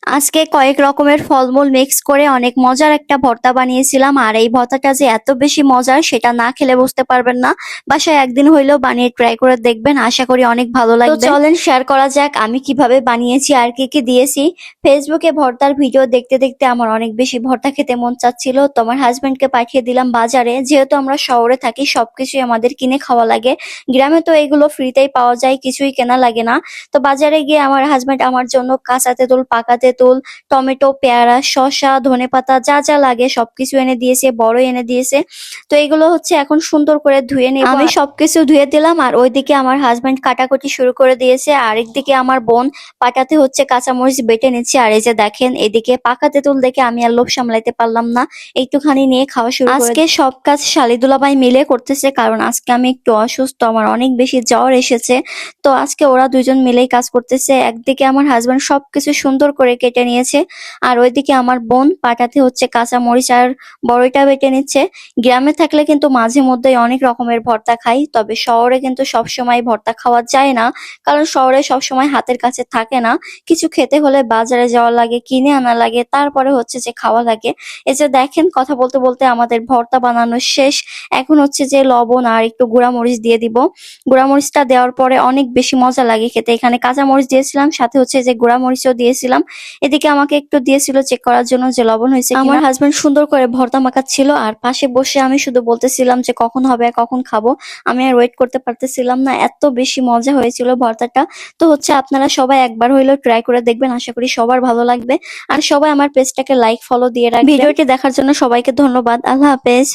আজকে কয়েক রকমের ফলমূল মিক্স করে অনেক মজার একটা ভর্তা বানিয়েছিলাম। আর এই ভর্তাটা যে এত বেশি মজার সেটা না খেলে বুঝতে পারবেন না। বাসায় একদিন হইলেও বানিয়ে ট্রাই করে দেখবেন, আশা করি অনেক ভালো লাগবে। তো চলেন শেয়ার করা যাক আমি কিভাবে বানিয়েছি আর কি কি দিয়েছি। ফেসবুকে ভর্তার ভিডিও দেখতে দেখতে আমার অনেক বেশি ভর্তা খেতে মন চাচ্ছিল, তো আমার হাজবেন্ডকে পাঠিয়ে দিলাম বাজারে। যেহেতু আমরা শহরে থাকি, সবকিছুই আমাদের কিনে খাওয়া লাগে। গ্রামে তো এগুলো ফ্রিতেই পাওয়া যায়, কিছুই কেনা লাগে না। তো বাজারে গিয়ে আমার হাজবেন্ড আমার জন্য কাঁচা তেঁতুল, পাকা তেঁতুল, টমেটো, পেয়ারা, শসা, ধনেপাতা যা যা লাগে সবকিছু এনে দিয়েছে, বড় এনে দিয়েছে। তো এগুলো হচ্ছে এখন সুন্দর করে ধুয়ে নেব। আমি সবকিছু ধুয়ে দিলাম আর ওইদিকে আমার হাজবেন্ড কাটাকুটি শুরু করে দিয়েছে। আর একদিকে আমার বোন পাটাতে হচ্ছে কাঁচামরিচ বেটে নিচ্ছে। আর এই যে দেখেন, এদিকে পাকা তেঁতুল দেখে আমি আর লোভ সামলাইতে পারলাম না, একটুখানি নিয়ে খাওয়া শুরু করে। আজকে সব কাজ শালি দুলাভাই মিলে করতেছে, কারণ আজকে আমি একটু অসুস্থ, আমার অনেক বেশি জ্বর এসেছে। তো আজকে ওরা দুজন মিলেই কাজ করতেছে। একদিকে আমার হাজবেন্ড সবকিছু সুন্দর করে কেটে নিয়েছে, আর ওইদিকে আমার বোন পাটাতে হচ্ছে কাঁচা মরিচ আর বড়ইটা বেটে নিচ্ছে। গ্রামে থাকলে কিন্তু মাঝে মধ্যেই অনেক রকমের ভর্তা খাই, তবে শহরে কিন্তু সবসময় ভর্তা খাওয়া যায় না, কারণ শহরে সবসময় হাতের কাছে থাকে না। কিছু খেতে হলে বাজারে যাওয়া লাগে, কিনে আনা লাগে, তারপরে হচ্ছে যে খাওয়া লাগে। এই যে দেখেন, কথা বলতে বলতে আমাদের ভর্তা বানানো শেষ। এখন হচ্ছে যে লবণ আর একটু গুঁড়ামরিচ দিয়ে দিব। গুঁড়ামরিচটা দেওয়ার পরে অনেক বেশি মজা লাগে খেতে। এখানে কাঁচা মরিচ দিয়েছিলাম, সাথে হচ্ছে যে গুঁড়ামরিচও দিয়েছিলাম। এদিকে আমাকে একটু দিয়েছিল চেক করার জন্য যে লবণ হয়েছে কিনা। আমার হাজবেন্ড সুন্দর করে ভর্তা মাখাচ্ছিল, আর পাশে বসে আমি শুধু বলতেছিলাম যে কখন হবে আর কখন খাবো। আমি আর ওয়েট করতে পারতেছিলাম না, এত বেশি মজা হয়েছিল ভর্তাটা। তো হচ্ছে আপনারা সবাই একবার হইলেও ট্রাই করে দেখবেন, আশা করি সবার ভালো লাগবে। আর সবাই আমার পেজটাকে লাইক, ফলো দিয়ে রাখবেন। ভিডিওটি দেখার জন্য সবাইকে ধন্যবাদ। আল্লাহ হাফেজ।